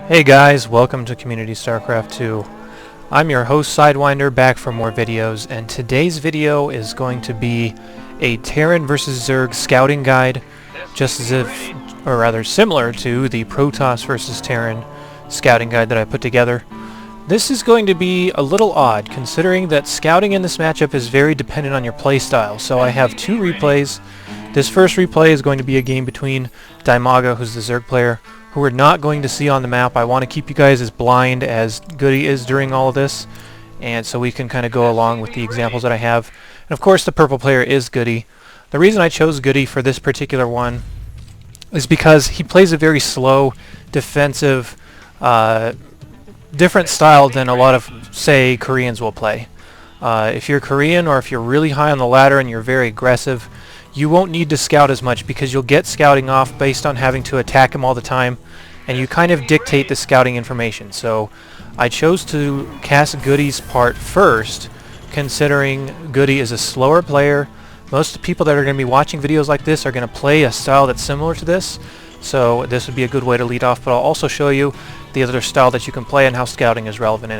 Hey guys, welcome to Community Starcraft 2. I'm your host Sidewinder, back for more videos, and today's video is going to be a Terran versus Zerg scouting guide, just as if, or rather similar to the Protoss versus Terran scouting guide that I put together. This is going to be a little odd, considering that scouting in this matchup is very dependent on your playstyle, so I have two replays. This first replay is going to be a game between Dimaga, who's the Zerg player, who we're not going to see on the map. I want to keep you guys as blind as Goody is during all of this, and so we can kind of go along with the examples that I have. And of course the purple player is Goody. The reason I chose Goody for this particular one is because he plays a very slow, defensive, different style than a lot of, say, Koreans will play. If you're Korean or if you're really high on the ladder and you're very aggressive, you won't need to scout as much because you'll get scouting off based on having to attack him all the time, and you kind of dictate the scouting information. So I chose to cast Goody's part first, considering Goody is a slower player. Most people that are going to be watching videos like this are going to play a style that's similar to this, so this would be a good way to lead off, but I'll also show you the other style that you can play and how scouting is relevant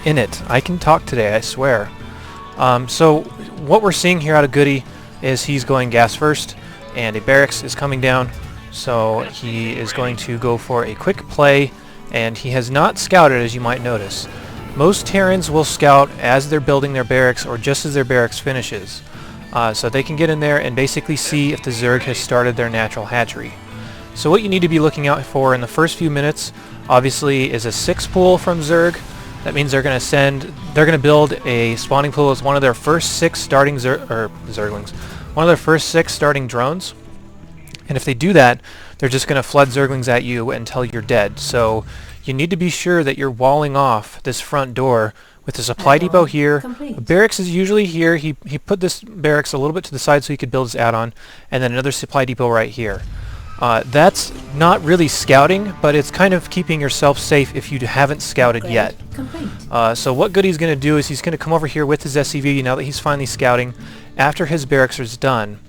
in it. I can talk today, I swear. So what we're seeing here out of Goody is he's going gas first, and a barracks is coming down, so he is going to go for a quick play, and he has not scouted, as you might notice. Most Terrans will scout as they're building their barracks or just as their barracks finishes, so they can get in there and basically see if the Zerg has started their natural hatchery. So what you need to be looking out for in the first few minutes, obviously, is a 6 pool from Zerg. That means they're going to build a spawning pool as one of their first 6 starting Zerglings, one of their first 6 starting drones. And if they do that, they're just going to flood Zerglings at you until you're dead. So you need to be sure that you're walling off this front door with a supply depot here. A barracks is usually here. He put this barracks a little bit to the side so he could build his add-on, and then another supply depot right here. That's not really scouting, but it's kind of keeping yourself safe if you haven't scouted yet. So what Goody's going to do is he's going to come over here with his SCV now that he's finally scouting. After his barracks is done,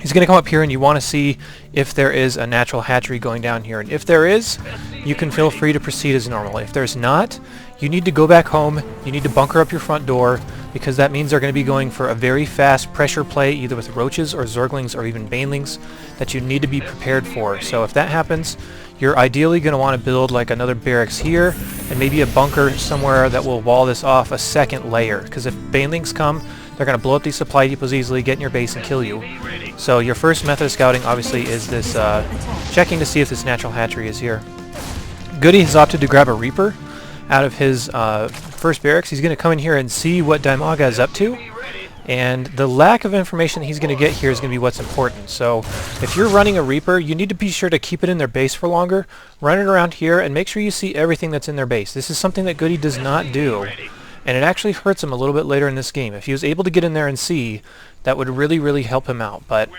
he's going to come up here, and you want to see if there is a natural hatchery going down here. And if there is, you can feel free to proceed as normal. If there's not, you need to go back home. You need to bunker up your front door, because that means they're going to be going for a very fast pressure play, either with roaches or Zerglings or even banelings, that you need to be prepared for. So if that happens, you're ideally going to want to build like another barracks here and maybe a bunker somewhere that will wall this off a second layer, because if banelings come, they're going to blow up these supply depots easily, get in your base, and kill you. So your first method of scouting obviously is this checking to see if this natural hatchery is here. Goody has opted to grab a Reaper out of his first barracks. He's going to come in here and see what Dimaga is up to, and the lack of information he's going to get here is going to be what's important. So if you're running a Reaper, you need to be sure to keep it in their base for longer, run it around here, and make sure you see everything that's in their base. This is something that Goody does not do, and it actually hurts him a little bit later in this game. If he was able to get in there and see, that would really help him out, but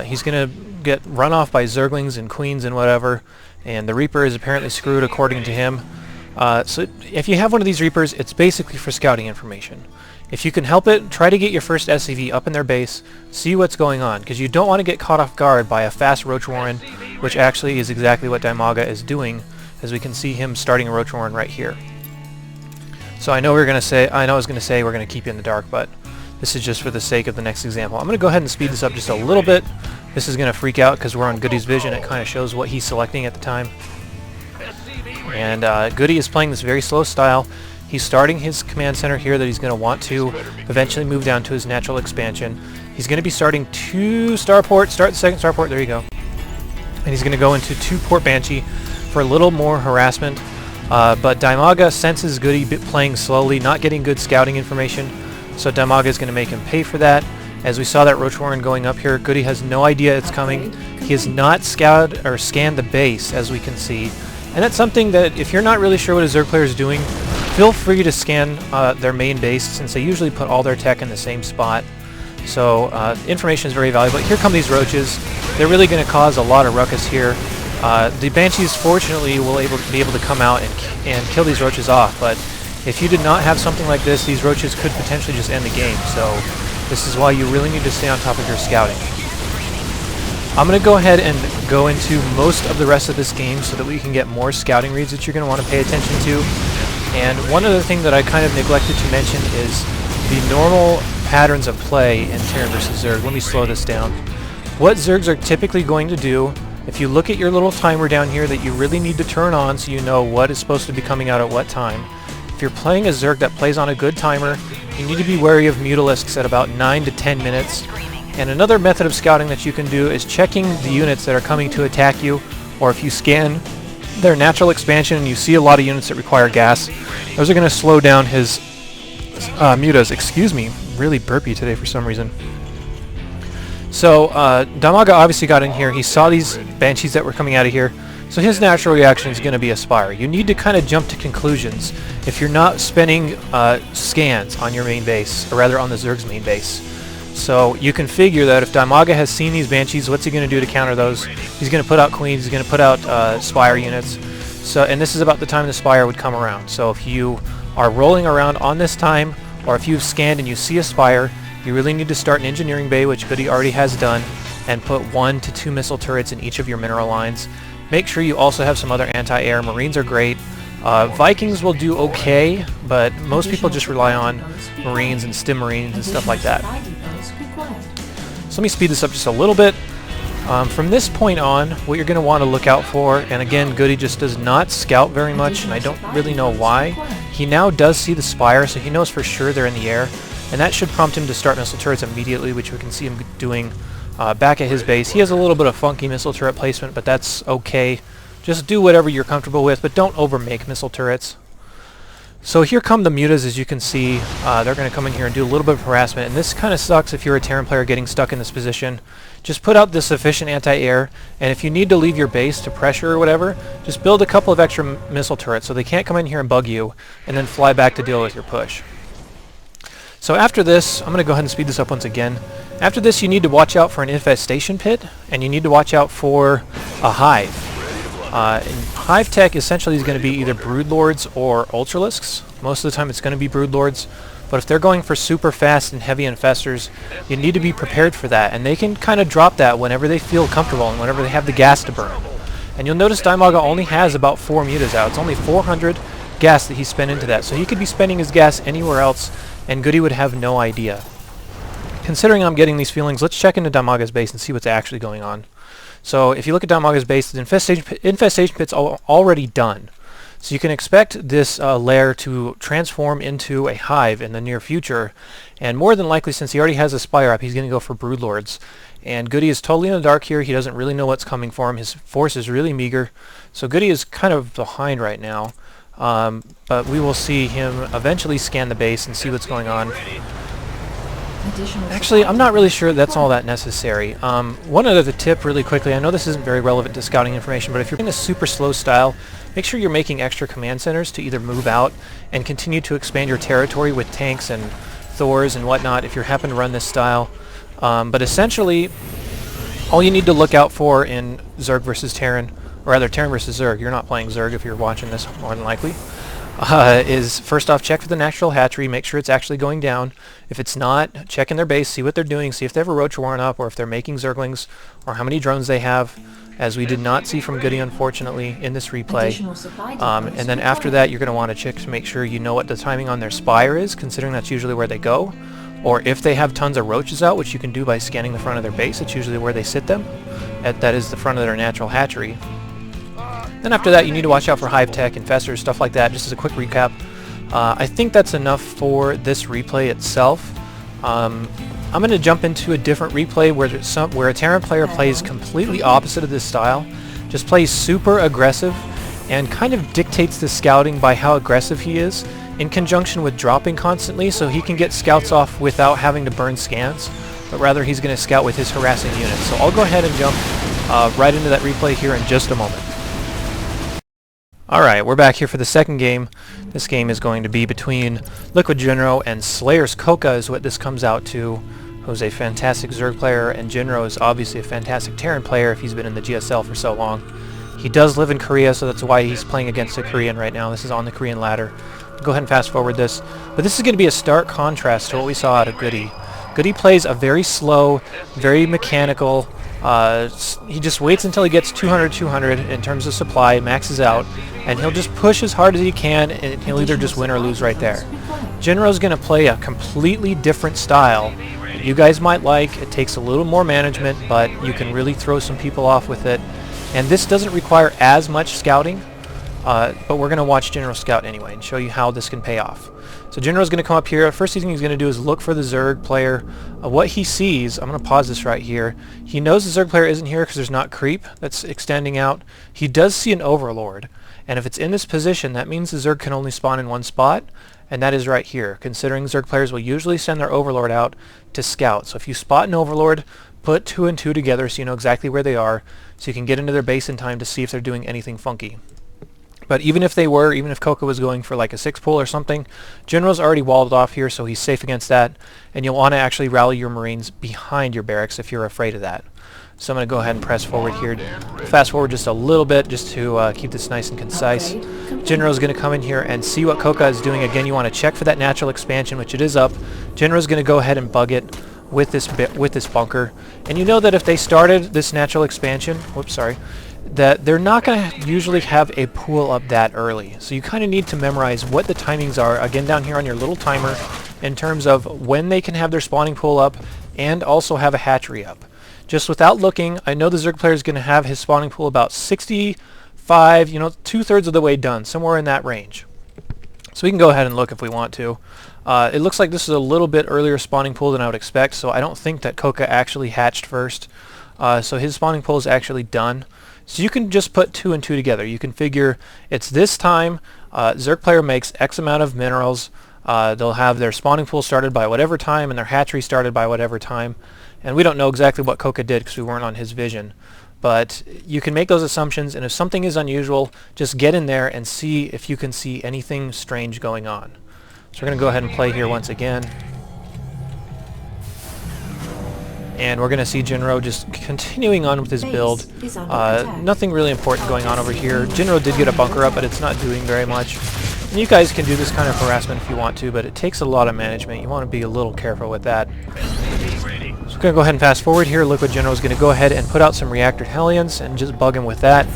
he's going to get run off by Zerglings and Queens and whatever, and the Reaper is apparently screwed according to him. So if you have one of these Reapers, it's basically for scouting information. If you can help it, try to get your first SCV up in their base, see what's going on, because you don't want to get caught off guard by a fast Roach Warren, which actually is exactly what Dimaga is doing, as we can see him starting a Roach Warren right here. So I know I was going to say we're going to keep you in the dark, but this is just for the sake of the next example. I'm going to go ahead and speed this up just a little bit. This is going to freak out because we're on Goody's vision. It kind of shows what he's selecting at the time. And Goody is playing this very slow style. He's starting his command center here that he's going to want to eventually move down to his natural expansion. He's going to be starting 2 starport, start the second starport, there you go. And he's going to go into 2 Port Banshee for a little more harassment. But Dimaga senses Goody playing slowly, not getting good scouting information, so Dimaga is going to make him pay for that. As we saw that Roach Warren going up here, Goody has no idea it's coming. He has not scouted or scanned the base, as we can see. And that's something that, if you're not really sure what a Zerg player is doing, feel free to scan their main base, since they usually put all their tech in the same spot. So information is very valuable. Here come these roaches. They're really going to cause a lot of ruckus here. The Banshees, fortunately, will be able to come out and kill these roaches off, but if you did not have something like this, these roaches could potentially just end the game. So this is why you really need to stay on top of your scouting. I'm going to go ahead and go into most of the rest of this game so that we can get more scouting reads that you're going to want to pay attention to. And one other thing that I kind of neglected to mention is the normal patterns of play in Terran versus Zerg. Let me slow this down. What Zergs are typically going to do, if you look at your little timer down here that you really need to turn on so you know what is supposed to be coming out at what time. If you're playing a Zerg that plays on a good timer, you need to be wary of Mutalisks at about 9 to 10 minutes. And another method of scouting that you can do is checking the units that are coming to attack you, or if you scan their natural expansion and you see a lot of units that require gas, those are going to slow down his mutas. Excuse me, really burpy today for some reason. So Damaga obviously got in here. He saw these Banshees that were coming out of here. So his natural reaction is going to be a Spire. You need to kind of jump to conclusions if you're not spending scans on your main base, or rather on the Zerg's main base. So you can figure that if Damaga has seen these Banshees, what's he going to do to counter those? He's going to put out Queens, he's going to put out Spire units. So, and this is about the time the Spire would come around. So if you are rolling around on this time, or if you've scanned and you see a Spire, you really need to start an engineering bay, which Goody already has done, and put 1 to 2 missile turrets in each of your mineral lines. Make sure you also have some other anti-air. Marines are great. Vikings will do okay, but most people just rely on Marines and Stim Marines and stuff like that. So let me speed this up just a little bit. From this point on, what you're going to want to look out for, and again, Goody just does not scout very much, and I don't really know why. He now does see the Spire, so he knows for sure they're in the air, and that should prompt him to start missile turrets immediately, which we can see him doing back at his base. He has a little bit of funky missile turret placement, but that's okay. Just do whatever you're comfortable with, but don't overmake missile turrets. So here come the mutas, as you can see. They're going to come in here and do a little bit of harassment, and this kind of sucks if you're a Terran player getting stuck in this position. Just put out the sufficient anti-air, and if you need to leave your base to pressure or whatever, just build a couple of extra missile turrets so they can't come in here and bug you, and then fly back to deal with your push. So after this, I'm going to go ahead and speed this up once again. After this, you need to watch out for an infestation pit, and you need to watch out for a hive. Hive tech essentially is going to be either broodlords or ultralisks. Most of the time it's going to be broodlords, but if they're going for super fast and heavy infestors, you need to be prepared for that, and they can kind of drop that whenever they feel comfortable and whenever they have the gas to burn. And you'll notice Damaga only has about 4 mutas out. It's only 400 gas that he spent into that, so he could be spending his gas anywhere else, and Goody would have no idea. Considering I'm getting these feelings, let's check into Damaga's base and see what's actually going on. So if you look at Damaga's base, the infestation pit's already done. So you can expect this lair to transform into a hive in the near future, and more than likely, since he already has a Spire up, he's going to go for broodlords. And Goody is totally in the dark here. He doesn't really know what's coming for him. His force is really meager, so Goody is kind of behind right now. But we will see him eventually scan the base and see what's going on. Actually, I'm not really sure that's all that necessary. One other tip really quickly, I know this isn't very relevant to scouting information, but if you're in a super slow style, make sure you're making extra command centers to either move out and continue to expand your territory with tanks and Thors and whatnot if you happen to run this style. But essentially, all you need to look out for in Zerg versus Terran, or rather Terran versus Zerg, you're not playing Zerg if you're watching this more than likely, is first off, check for the natural hatchery, make sure it's actually going down. If it's not, check in their base, see what they're doing, see if they have a roach warren up, or if they're making Zerglings, or how many drones they have, as we did not see from Goody, unfortunately, in this replay. And then after that, you're going to want to check to make sure you know what the timing on their Spire is, considering that's usually where they go. Or if they have tons of roaches out, which you can do by scanning the front of their base, it's usually where they sit them. That is the front of their natural hatchery. Then after that, you need to watch out for hive tech, infestors, stuff like that, just as a quick recap. I think that's enough for this replay itself. I'm going to jump into a different replay where a Terran player plays completely opposite of this style, just plays super aggressive, and kind of dictates the scouting by how aggressive he is, in conjunction with dropping constantly, so he can get scouts off without having to burn scans, but rather he's going to scout with his harassing units. So I'll go ahead and jump right into that replay here in just a moment. Alright, we're back here for the second game. This game is going to be between Liquid Jinro and Slayer's Koka is what this comes out to, who's a fantastic Zerg player, and Jinro is obviously a fantastic Terran player if he's been in the GSL for so long. He does live in Korea, so that's why he's playing against a Korean right now. This is on the Korean ladder. Go ahead and fast forward this. But this is going to be a stark contrast to what we saw out of Goody. Goody plays a very slow, very mechanical, He just waits until he gets 200 in terms of supply, maxes out, and he'll just push as hard as he can, and he'll either just win or lose right there. General's going to play a completely different style that you guys might like. It takes a little more management, but you can really throw some people off with it. And this doesn't require as much scouting, but we're going to watch General scout anyway and show you how this can pay off. So General's going to come up here. First thing he's going to do is look for the Zerg player. What he sees, I'm going to pause this right here. He knows the Zerg player isn't here because there's not creep that's extending out. He does see an Overlord, and if it's in this position, that means the Zerg can only spawn in one spot, and that is right here, considering Zerg players will usually send their Overlord out to scout. So if you spot an Overlord, put 2 and 2 together so you know exactly where they are, so you can get into their base in time to see if they're doing anything funky. But even if they were, even if Coca was going for like a 6-pull or something, General's already walled off here, so he's safe against that. And you'll want to actually rally your Marines behind your barracks if you're afraid of that. So I'm going to go ahead and press forward here. Fast forward just a little bit just to keep this nice and concise. General's going to come in here and see what Coca is doing. Again, you want to check for that natural expansion, which it is up. General's going to go ahead and bug it with this bunker. And you know that if they started this natural expansion, that they're not going to usually have a pool up that early. So you kind of need to memorize what the timings are, again down here on your little timer, in terms of when they can have their spawning pool up and also have a hatchery up. Just without looking, I know the Zerg player is going to have his spawning pool about 65, 2/3 of the way done, somewhere in that range. So we can go ahead and look if we want to. It looks like this is a little bit earlier spawning pool than I would expect, so I don't think that Coca actually hatched first. So his spawning pool is actually done. So you can just put 2 and 2 together. You can figure it's this time, Zerg player makes X amount of minerals. They'll have their spawning pool started by whatever time and their hatchery started by whatever time. And we don't know exactly what Coca did because we weren't on his vision. But you can make those assumptions, and if something is unusual, just get in there and see if you can see anything strange going on. So we're going to go ahead and play here once again. And we're going to see Jinro just continuing on with his build. Nothing really important going on over here. Jinro did get a bunker up, but it's not doing very much. And you guys can do this kind of harassment if you want to, but it takes a lot of management. You want to be a little careful with that. So we're going to go ahead and fast forward here. Look what Jinro is going to go ahead and put out some reactor Hellions and just bug him with that.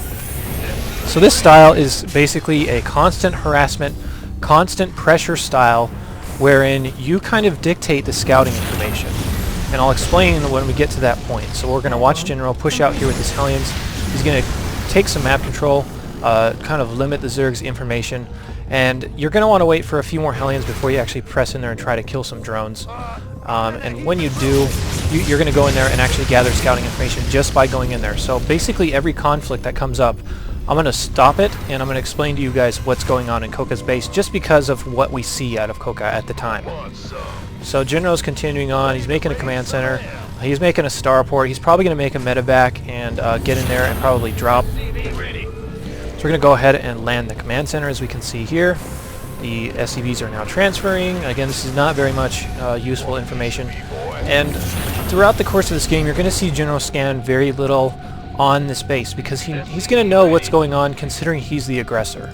So this style is basically a constant harassment, constant pressure style, wherein you kind of dictate the scouting information. And I'll explain when we get to that point. So we're going to watch General push out here with his Hellions. He's going to take some map control, kind of limit the Zerg's information, and you're going to want to wait for a few more Hellions before you actually press in there and try to kill some drones. And when you do, you're going to go in there and actually gather scouting information just by going in there. So basically every conflict that comes up, I'm going to stop it, and I'm going to explain to you guys what's going on in Coca's base just because of what we see out of Coca at the time. So Jinro's continuing on. He's making a command center. He's making a starport. He's probably going to make a medevac and get in there and probably drop. So we're going to go ahead and land the command center, as we can see here. The SCVs are now transferring. Again, this is not very much useful information. And throughout the course of this game, you're going to see Jinro scan very little on this base because he's going to know what's going on considering he's the aggressor.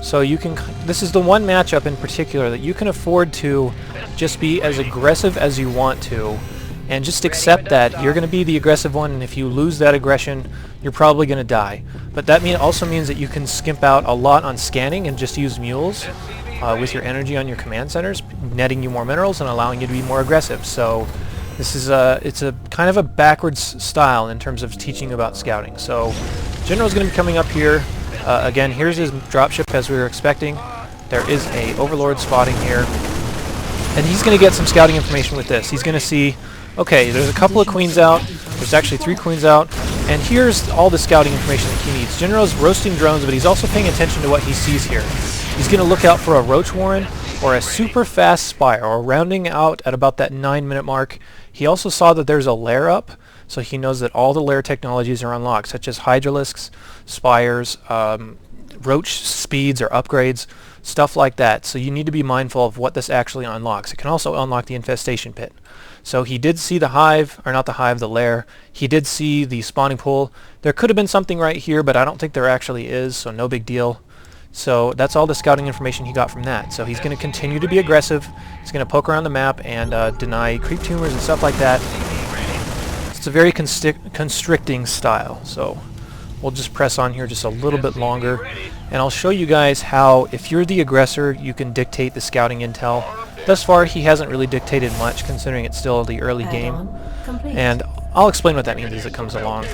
So you can, this is the one matchup in particular that you can afford to just be as aggressive as you want to and just accept that you're going to be the aggressive one, and if you lose that aggression, you're probably going to die. But that also means that you can skimp out a lot on scanning and just use mules with your energy on your command centers, netting you more minerals and allowing you to be more aggressive. So this is it's a kind of a backwards style in terms of teaching about scouting. So General's going to be coming up here. Again, here's his dropship as we were expecting. There is a Overlord spotting here. And he's going to get some scouting information with this. He's going to see, okay, there's a couple of queens out. There's actually 3 queens out. And here's all the scouting information that he needs. General's roasting drones, but he's also paying attention to what he sees here. He's going to look out for a roach warren or a super fast spire, or rounding out at about that 9-minute mark. He also saw that there's a lair up, so he knows that all the lair technologies are unlocked, such as hydralisks, spires, roach speeds or upgrades, stuff like that. So you need to be mindful of what this actually unlocks. It can also unlock the infestation pit. So he did see the hive, or not the hive, the lair. He did see the spawning pool. There could have been something right here, but I don't think there actually is, so no big deal. So that's all the scouting information he got from that. So he's going to continue to be aggressive. He's going to poke around the map and deny creep tumors and stuff like that. It's a very constricting style, so we'll just press on here just a little bit longer, and I'll show you guys how, if you're the aggressor, you can dictate the scouting intel. Thus far, he hasn't really dictated much, considering it's still the early game, and I'll explain what that means as it comes along.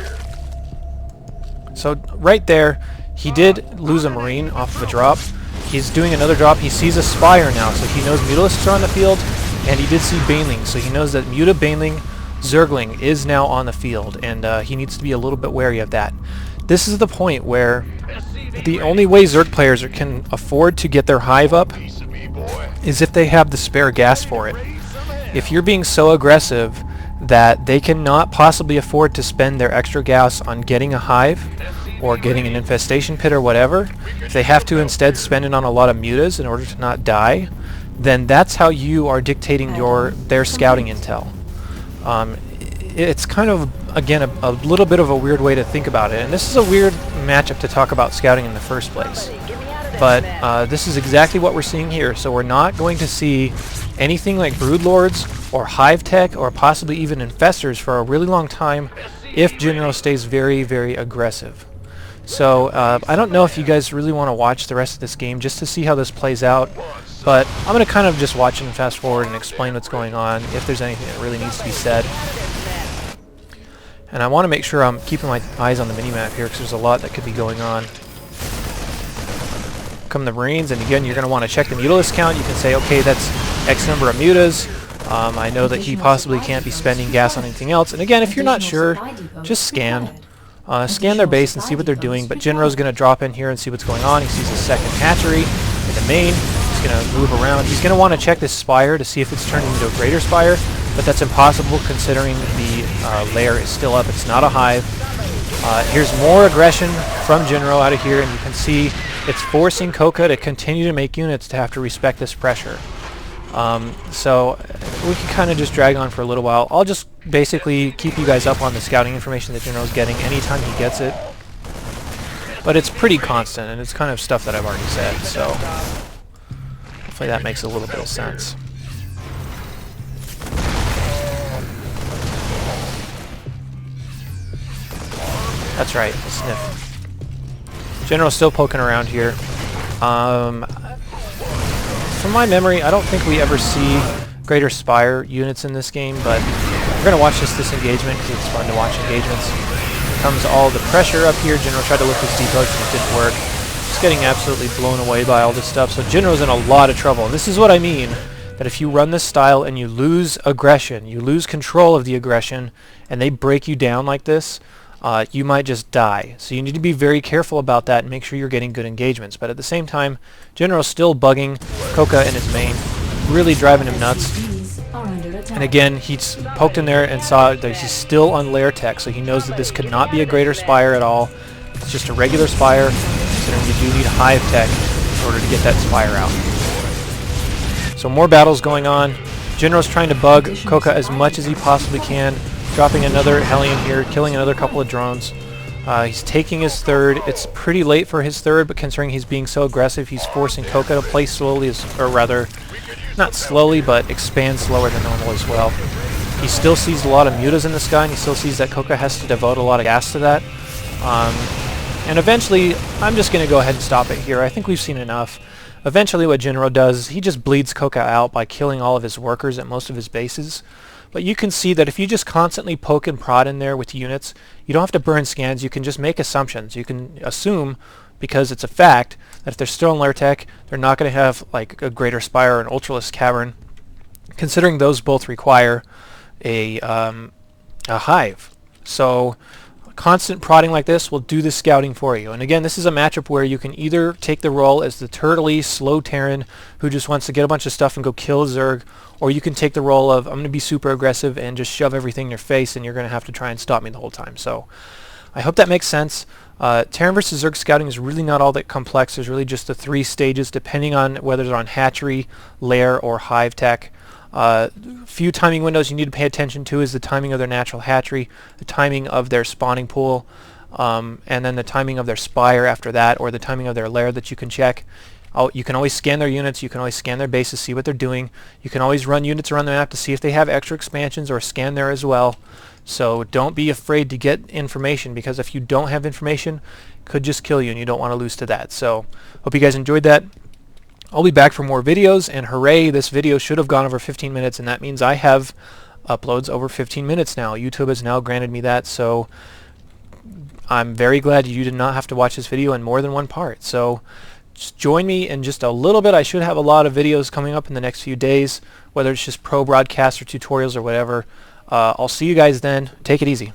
So right there, he did lose a Marine off of a drop. He's doing another drop. He sees a Spire now, so he knows Mutalisks are on the field, and he did see Baneling, so he knows that Muta Baneling Zergling is now on the field, and he needs to be a little bit wary of that. This is the point where the only way Zerg players can afford to get their Hive up is if they have the spare gas for it. If you're being so aggressive that they cannot possibly afford to spend their extra gas on getting a Hive or getting an infestation pit or whatever, if they have to instead spend it on a lot of mutas in order to not die, then that's how you are dictating their scouting intel. It's kind of, again, a little bit of a weird way to think about it, and this is a weird matchup to talk about scouting in the first place. But this is exactly what we're seeing here, so we're not going to see anything like Broodlords or Hive Tech or possibly even Infestors for a really long time if General stays very, very aggressive. So I don't know if you guys really want to watch the rest of this game just to see how this plays out, but I'm going to kind of just watch and fast forward and explain what's going on, if there's anything that really needs to be said. And I want to make sure I'm keeping my eyes on the minimap here, because there's a lot that could be going on. Come the Marines, and again, you're going to want to check the Mutalisk count. You can say, okay, that's X number of mutas. I know that he possibly can't be spending gas on anything else. And again, if you're not sure, just scan. Scan their base and see what they're doing, but Jinro's going to drop in here and see what's going on. He sees a second hatchery in the main. He's going to move around. He's going to want to check this Spire to see if it's turning into a greater Spire, but that's impossible considering the layer is still up. It's not a Hive. Here's more aggression from Jinro out of here, and you can see it's forcing Koka to continue to make units to have to respect this pressure. So we can kind of just drag on for a little while. I'll just basically keep you guys up on the scouting information that Jinro's getting anytime he gets it. But it's pretty constant, and it's kind of stuff that I've already said, so hopefully that makes a little bit of sense. That's right, sniff. General's still poking around here. From my memory, I don't think we ever see Greater Spire units in this game, but we're going to watch this disengagement because it's fun to watch engagements. Here comes all the pressure up here. General tried to lift his depots and it didn't work. Just getting absolutely blown away by all this stuff. So General's in a lot of trouble. And this is what I mean, that if you run this style and you lose aggression, you lose control of the aggression, and they break you down like this, you might just die. So you need to be very careful about that and make sure you're getting good engagements. But at the same time, General's still bugging Koka in his main, really driving him nuts. And again, he's poked in there and saw that he's still on layer tech, so he knows that this could not be a greater Spire at all. It's just a regular Spire, considering you do need Hive Tech in order to get that Spire out. So more battles going on. General's trying to bug Koka as much as he possibly can, dropping another Hellion here, killing another couple of drones. He's taking his third. It's pretty late for his third, but considering he's being so aggressive, he's forcing Koka to play slowly, or rather, not slowly, but expand slower than normal as well. He still sees a lot of mutas in the sky, and he still sees that Koka has to devote a lot of gas to that. And eventually, I'm just going to go ahead and stop it here. I think we've seen enough. Eventually what Jinro does is he just bleeds Koka out by killing all of his workers at most of his bases. But you can see that if you just constantly poke and prod in there with units, you don't have to burn scans, you can just make assumptions. You can assume, because it's a fact, that if they're still in lair tech, they're not going to have like a Greater Spire or an Ultralisk Cavern, considering those both require a Hive. So constant prodding like this will do the scouting for you. And again, this is a matchup where you can either take the role as the turtley, slow Terran who just wants to get a bunch of stuff and go kill a Zerg, or you can take the role of, I'm going to be super aggressive and just shove everything in your face, and you're going to have to try and stop me the whole time. So I hope that makes sense. Terran versus Zerg scouting is really not all that complex. There's really just the 3 stages, depending on whether they're on hatchery, lair, or hive tech. Few timing windows you need to pay attention to is the timing of their natural hatchery, the timing of their spawning pool, and then the timing of their spire after that, or the timing of their lair that you can check. You can always scan their units, you can always scan their bases, see what they're doing. You can always run units around the map to see if they have extra expansions, or scan there as well. So don't be afraid to get information, because if you don't have information, it could just kill you, and you don't want to lose to that. So hope you guys enjoyed that. I'll be back for more videos, and hooray, this video should have gone over 15 minutes, and that means I have uploads over 15 minutes now. YouTube has now granted me that, so I'm very glad you did not have to watch this video in more than one part. So just join me in just a little bit. I should have a lot of videos coming up in the next few days, whether it's just pro broadcasts or tutorials or whatever. I'll see you guys then. Take it easy.